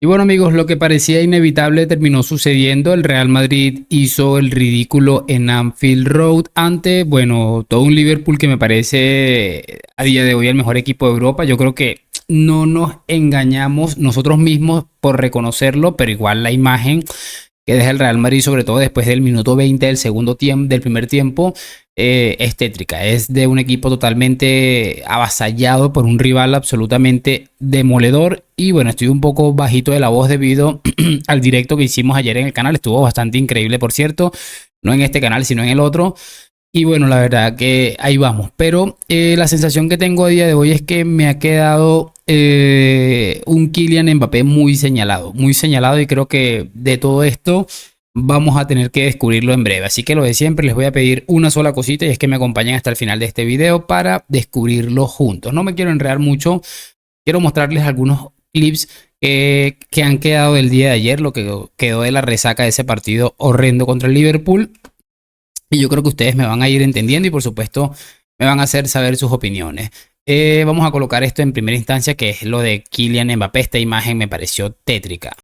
Y bueno amigos, lo que parecía inevitable terminó sucediendo. El Real Madrid hizo el ridículo en Anfield Road ante, bueno, todo un Liverpool que me parece a día de hoy el mejor equipo de Europa. Yo creo que no nos engañamos nosotros mismos por reconocerlo, pero igual la imagen que deja el Real Madrid, sobre todo después del minuto 20 del segundo tiempo, del primer tiempo, es tétrica. Es de un equipo totalmente avasallado por un rival absolutamente demoledor. Y bueno, estoy un poco bajito de la voz debido al directo que hicimos ayer en el canal. Estuvo bastante increíble, por cierto. No en este canal, sino en el otro. Y bueno, la verdad que ahí vamos. Pero la sensación que tengo a día de hoy es que me ha quedado un Kylian Mbappé muy señalado y creo que de todo esto vamos a tener que descubrirlo en breve. Así que lo de siempre, les voy a pedir una sola cosita y es que me acompañen hasta el final de este video para descubrirlo juntos. No me quiero enredar mucho, quiero mostrarles algunos clips que han quedado del día de ayer, lo que quedó de la resaca de ese partido horrendo contra el Liverpool. Y yo creo que ustedes me van a ir entendiendo y por supuesto me van a hacer saber sus opiniones. Vamos a colocar esto en primera instancia, que es lo de Kylian Mbappé. Esta imagen me pareció tétrica.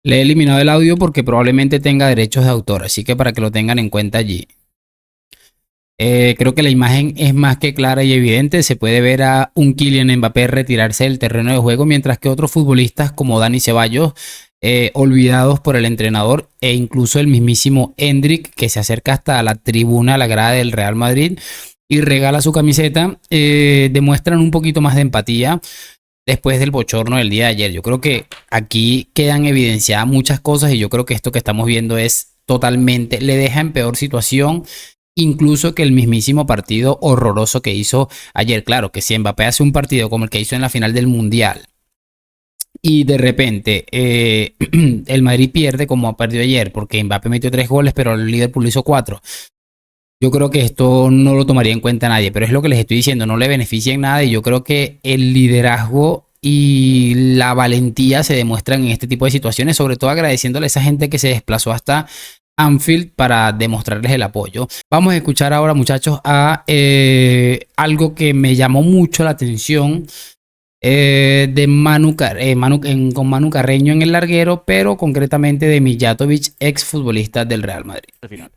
Le he eliminado el audio porque probablemente tenga derechos de autor, así que para que lo tengan en cuenta allí. Creo que la imagen es más que clara y evidente. Se puede ver a un Kylian Mbappé retirarse del terreno de juego, mientras que otros futbolistas como Dani Ceballos, olvidados por el entrenador, e incluso el mismísimo Endrick, que se acerca hasta la tribuna, a la grada del Real Madrid y regala su camiseta, demuestran un poquito más de empatía después del bochorno del día de ayer. Yo creo que aquí quedan evidenciadas muchas cosas y yo creo que esto que estamos viendo es totalmente, le deja en peor situación incluso que el mismísimo partido horroroso que hizo ayer. Claro que si Mbappé hace un partido como el que hizo en la final del Mundial y de repente el Madrid pierde como perdió ayer porque Mbappé metió 3 goles pero el Liverpool hizo 4. Yo creo que esto no lo tomaría en cuenta nadie, pero es lo que les estoy diciendo, no le beneficia en nada y yo creo que el liderazgo y la valentía se demuestran en este tipo de situaciones, sobre todo agradeciéndole a esa gente que se desplazó hasta Anfield para demostrarles el apoyo. Vamos a escuchar ahora, muchachos, a algo que me llamó mucho la atención de con Manu Carreño en el larguero, pero concretamente de Mijatovic, ex futbolista del Real Madrid. Al final.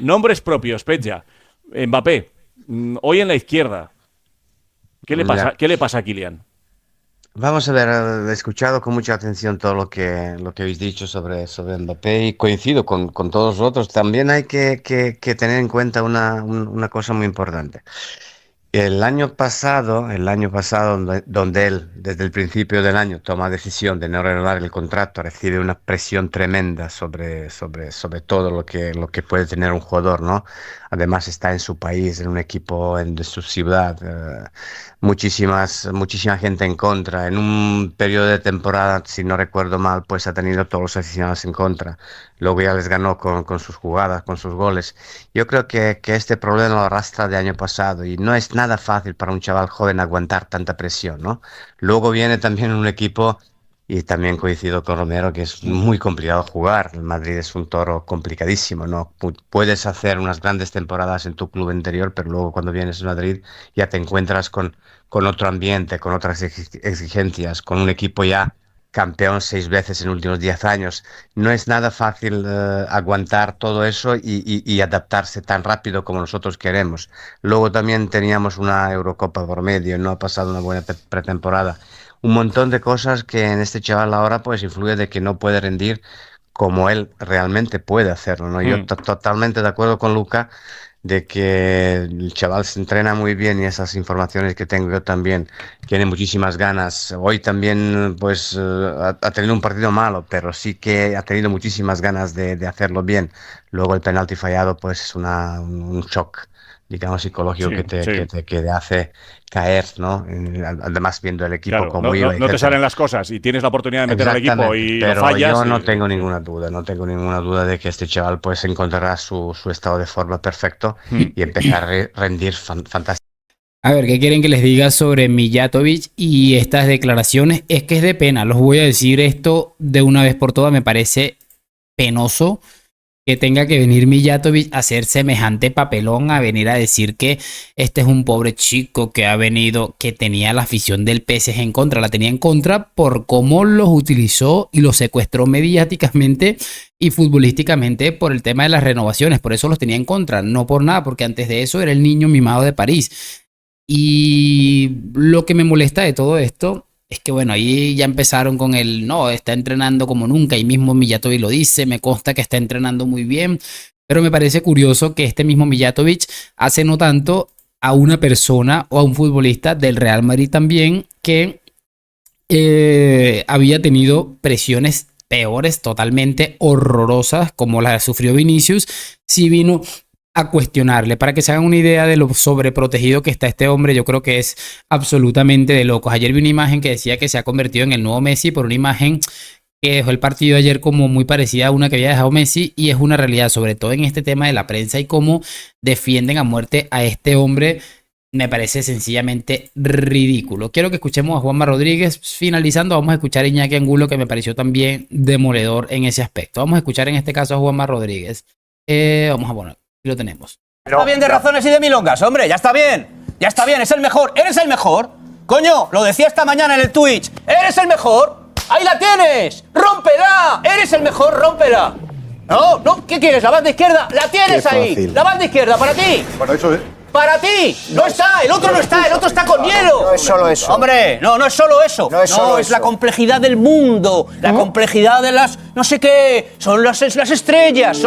Nombres propios, Petja. Mbappé, hoy en la izquierda. Ya. ¿Qué le pasa a Kylian? Vamos a ver, he escuchado con mucha atención todo lo que habéis dicho sobre Mbappé y coincido con todos los otros. También hay que tener en cuenta una cosa muy importante. El año pasado donde él, desde el principio del año, toma decisión de no renovar el contrato, recibe una presión tremenda sobre todo lo que puede tener un jugador, ¿no? Además está en su país, en un equipo de su ciudad, muchísima gente en contra. En un periodo de temporada, si no recuerdo mal, pues ha tenido todos los aficionados en contra. Luego ya les ganó con sus jugadas, con sus goles. Yo creo que este problema lo arrastra de año pasado y no es nada fácil para un chaval joven aguantar tanta presión, ¿no? Luego viene también un equipo, y también coincido con Romero, que es muy complicado jugar. El Madrid es un toro complicadísimo, ¿no? Puedes hacer unas grandes temporadas en tu club anterior, pero luego cuando vienes a Madrid ya te encuentras con otro ambiente, con otras exigencias, con un equipo ya campeón 6 veces en los últimos 10 años. No es nada fácil aguantar todo eso y adaptarse tan rápido como nosotros queremos. Luego también teníamos una Eurocopa por medio, no ha pasado una buena pretemporada. Un montón de cosas que en este chaval ahora pues influye de que no puede rendir como él realmente puede hacerlo, ¿no? Yo Hmm. totalmente de acuerdo con Luca de que el chaval se entrena muy bien y esas informaciones que tengo yo también, tiene muchísimas ganas. Hoy también pues ha tenido un partido malo, pero sí que ha tenido muchísimas ganas de hacerlo bien. Luego el penalti fallado pues es un shock digamos, psicológico Sí, que te hace caer, ¿no? Además, viendo el equipo claro, como iba, no te etcétera. salen las cosas y tienes la oportunidad de meter al equipo Exactamente, y lo pero fallas. yo no y- tengo sí. ninguna duda, no tengo ninguna duda de que este chaval pues encontrará su estado de forma perfecto Hmm. y empezar a rendir fantástico. A ver, ¿qué quieren que les diga sobre Mijatovic y estas declaraciones? Es que es de pena, los voy a decir esto de una vez por todas, me parece penoso que tenga que venir Mijatovic a hacer semejante papelón, a venir a decir que este es un pobre chico que ha venido, que tenía la afición del PSG en contra, la tenía en contra por cómo los utilizó y los secuestró mediáticamente y futbolísticamente por el tema de las renovaciones, por eso los tenía en contra, no por nada, porque antes de eso era el niño mimado de París. Y lo que me molesta de todo esto es que, bueno, ahí ya empezaron con el, no, está entrenando como nunca, y mismo Mijatovic lo dice, me consta que está entrenando muy bien, pero me parece curioso que este mismo Mijatovic hace no tanto a una persona o a un futbolista del Real Madrid también que había tenido presiones peores, totalmente horrorosas, como las que sufrió Vinicius, sí vino a cuestionarle. Para que se hagan una idea de lo sobreprotegido que está este hombre, yo creo que es absolutamente de locos. Ayer vi una imagen que decía que se ha convertido en el nuevo Messi por una imagen que dejó el partido ayer como muy parecida a una que había dejado Messi, y es una realidad, sobre todo en este tema de la prensa y cómo defienden a muerte a este hombre. Me parece sencillamente ridículo. Quiero que escuchemos a Juanma Rodríguez. Finalizando, vamos a escuchar a Iñaki Angulo, que me pareció también demoledor en ese aspecto. Vamos a escuchar en este caso a Juanma Rodríguez. Vamos a poner, aquí lo tenemos. Está bien de razones y de milongas, hombre, ya está bien. Ya está bien, es el mejor. ¿Eres el mejor? Coño, lo decía esta mañana en el Twitch. ¿Eres el mejor? ¡Ahí la tienes! ¡Rómpela! ¡Eres el mejor, rómpela! No, ¿qué quieres? ¿La banda izquierda? ¡La tienes ahí! ¡La banda izquierda, para ti! Bueno, eso es. ¡Para ti! ¡No está! ¡El otro no está! ¡El otro está con hielo! No es solo eso. Hombre, no es solo eso. No es solo es la eso. complejidad del mundo. La complejidad de las... no sé qué. Son las estrellas.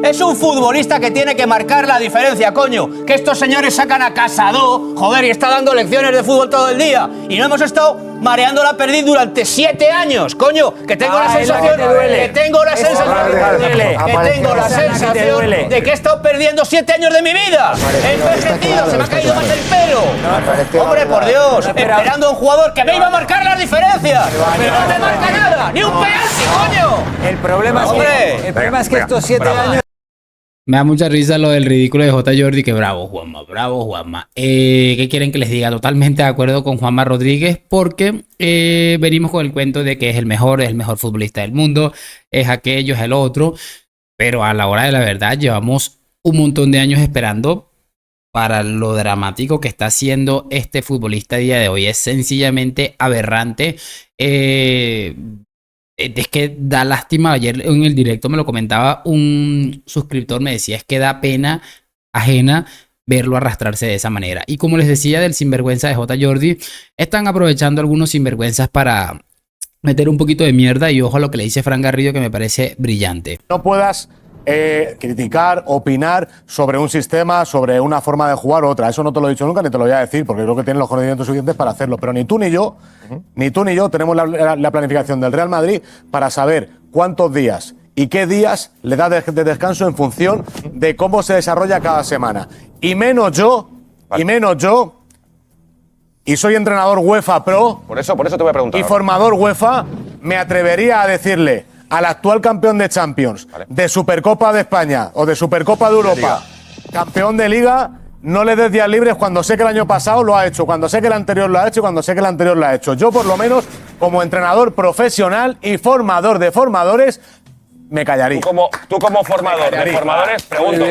Es un futbolista que tiene que marcar la diferencia, coño. Que estos señores sacan a Casado, joder, y está dando lecciones de fútbol todo el día. Y no hemos estado mareando la perdiz durante 7 años, coño. Que tengo la sensación... Que tengo la sensación de que he estado perdiendo 7 años de mi vida. Se me ha caído más el pelo. Hombre, por Dios, esperando a un jugador que me iba a marcar las diferencias. Pero no te marca nada, ni un penalti, coño. El problema es que estos 7 años... Me da mucha risa lo del ridículo de J. Jordi, que bravo, Juanma, bravo, Juanma. ¿Qué quieren que les diga? Totalmente de acuerdo con Juanma Rodríguez, porque venimos con el cuento de que es el mejor futbolista del mundo, es aquello, es el otro, pero a la hora de la verdad llevamos un montón de años esperando para lo dramático que está haciendo este futbolista a día de hoy. Es sencillamente aberrante. Es que da lástima. Ayer en el directo me lo comentaba un suscriptor, me decía, es que da pena ajena verlo arrastrarse de esa manera. Y como les decía del sinvergüenza de J. Jordi, están aprovechando algunos sinvergüenzas para meter un poquito de mierda, y ojo a lo que le dice Fran Garrido, que me parece brillante. No puedas criticar, opinar sobre un sistema, sobre una forma de jugar u otra. Eso no te lo he dicho nunca ni te lo voy a decir, porque creo que tienes los conocimientos suficientes para hacerlo. Pero ni tú ni yo tenemos la planificación del Real Madrid para saber cuántos días y qué días le da de descanso en función de cómo se desarrolla cada semana. Y menos yo, y soy entrenador UEFA Pro. Por eso te voy a preguntar. Y formador UEFA, me atrevería a decirle al actual campeón de Champions, de Supercopa de España o de Supercopa de Europa, campeón de Liga, no le des días libres cuando sé que el año pasado lo ha hecho, cuando sé que el anterior lo ha hecho y cuando sé que el anterior lo ha hecho. Yo, por lo menos, como entrenador profesional y formador de formadores, me callaría. Tú como formador de formadores, pregunto.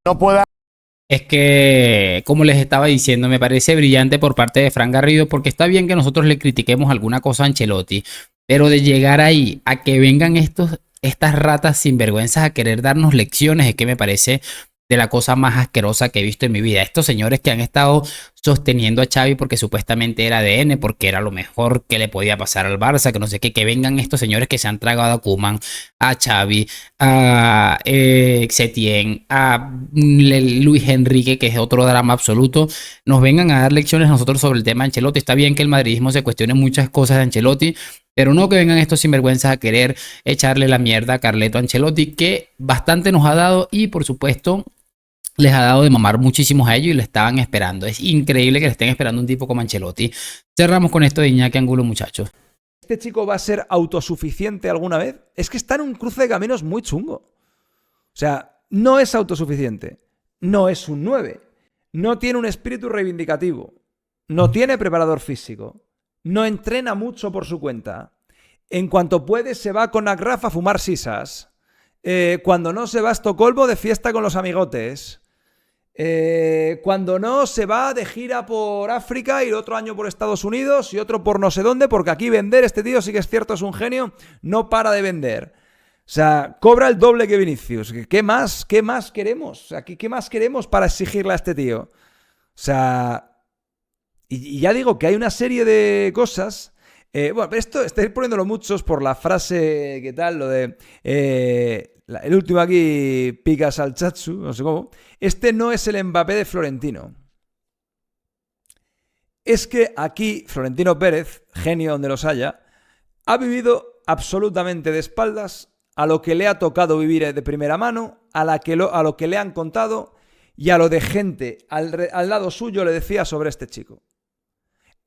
No pueda... Es que, como les estaba diciendo, me parece brillante por parte de Fran Garrido, porque está bien que nosotros le critiquemos alguna cosa a Ancelotti, pero de llegar ahí a que vengan estas ratas sinvergüenzas a querer darnos lecciones, es que me parece de la cosa más asquerosa que he visto en mi vida. Estos señores que han estado sosteniendo a Xavi porque supuestamente era ADN, porque era lo mejor que le podía pasar al Barça, que no sé qué, que vengan estos señores que se han tragado a Koeman, a Xavi, a Setien, a Luis Enrique, que es otro drama absoluto, nos vengan a dar lecciones a nosotros sobre el tema de Ancelotti. Está bien que el madridismo se cuestione muchas cosas de Ancelotti, pero no que vengan estos sinvergüenzas a querer echarle la mierda a Carleto Ancelotti, que bastante nos ha dado, y por supuesto les ha dado de mamar muchísimos a ellos y le estaban esperando. Es increíble que le estén esperando un tipo como Ancelotti. Cerramos con esto de Iñaki Angulo, muchachos. ¿Este chico va a ser autosuficiente alguna vez? Es que está en un cruce de caminos muy chungo. O sea, no es autosuficiente, no es un 9, no tiene un espíritu reivindicativo, no tiene preparador físico, no entrena mucho por su cuenta. En cuanto puede, se va con Agraf a fumar sisas. Cuando no, se va a Estocolmo de fiesta con los amigotes. Cuando no, se va de gira por África y el otro año por Estados Unidos y otro por no sé dónde, porque aquí vender, este tío sí que es cierto, es un genio, no para de vender. O sea, cobra el doble que Vinicius. ¿Qué más queremos? O sea, ¿qué más queremos para exigirle a este tío? O sea, y ya digo que hay una serie de cosas. Bueno, pero esto estáis poniéndolo muchos por la frase, ¿qué tal? Lo de el último aquí, Picas al Chatsu, no sé cómo. Este no es el Mbappé de Florentino. Es que aquí Florentino Pérez, genio donde los haya, ha vivido absolutamente de espaldas a lo que le ha tocado vivir de primera mano, a lo que le han contado y a lo de gente al lado suyo le decía sobre este chico.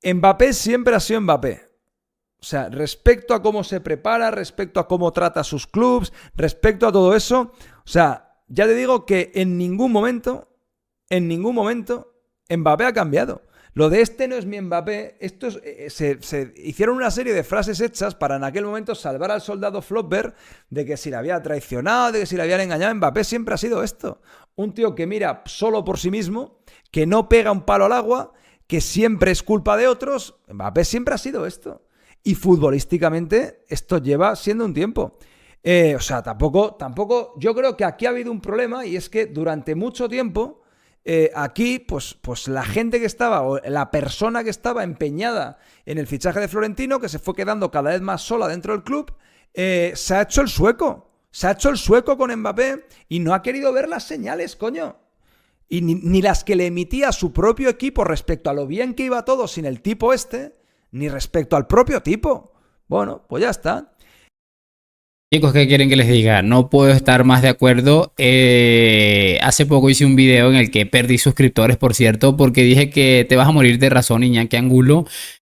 Mbappé siempre ha sido Mbappé. O sea, respecto a cómo se prepara, respecto a cómo trata a sus clubs, respecto a todo eso, o sea, ya te digo que en ningún momento, Mbappé ha cambiado. Lo de este no es mi Mbappé, se hicieron una serie de frases hechas para en aquel momento salvar al soldado Flopper de que si le había traicionado, de que si le habían engañado. Mbappé siempre ha sido esto. Un tío que mira solo por sí mismo, que no pega un palo al agua, que siempre es culpa de otros. Mbappé siempre ha sido esto. Y futbolísticamente esto lleva siendo un tiempo. O sea, tampoco, yo creo que aquí ha habido un problema y es que durante mucho tiempo aquí, pues la gente que estaba, o la persona que estaba empeñada en el fichaje de Florentino, que se fue quedando cada vez más sola dentro del club, se ha hecho el sueco. Se ha hecho el sueco con Mbappé y no ha querido ver las señales, coño. Y ni las que le emitía su propio equipo respecto a lo bien que iba todo sin el tipo este, ni respecto al propio tipo. Bueno, pues ya está. Chicos, ¿qué quieren que les diga? No puedo estar más de acuerdo. Hace poco hice un video en el que perdí suscriptores, por cierto, porque dije que te vas a morir de razón, Iñaki Angulo.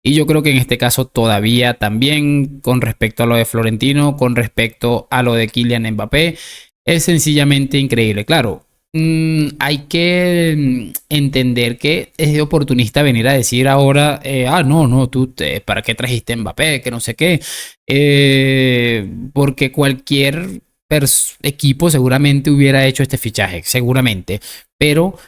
Y yo creo que en este caso todavía también, con respecto a lo de Florentino, con respecto a lo de Kylian Mbappé, es sencillamente increíble. Claro, hay que entender que es de oportunista venir a decir ahora, no, tú, ¿para qué trajiste Mbappé? Que no sé qué. Porque cualquier equipo seguramente hubiera hecho este fichaje, seguramente. Pero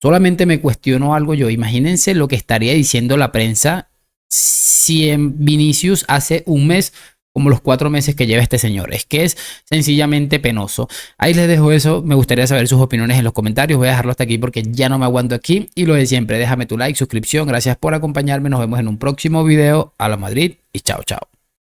solamente me cuestiono algo yo. Imagínense lo que estaría diciendo la prensa si en Vinicius hace un mes, como los 4 meses que lleva este señor. Es que es sencillamente penoso. Ahí les dejo eso. Me gustaría saber sus opiniones en los comentarios. Voy a dejarlo hasta aquí porque ya no me aguanto aquí. Y lo de siempre, déjame tu like, suscripción. Gracias por acompañarme. Nos vemos en un próximo video. A la Madrid y chao, chao.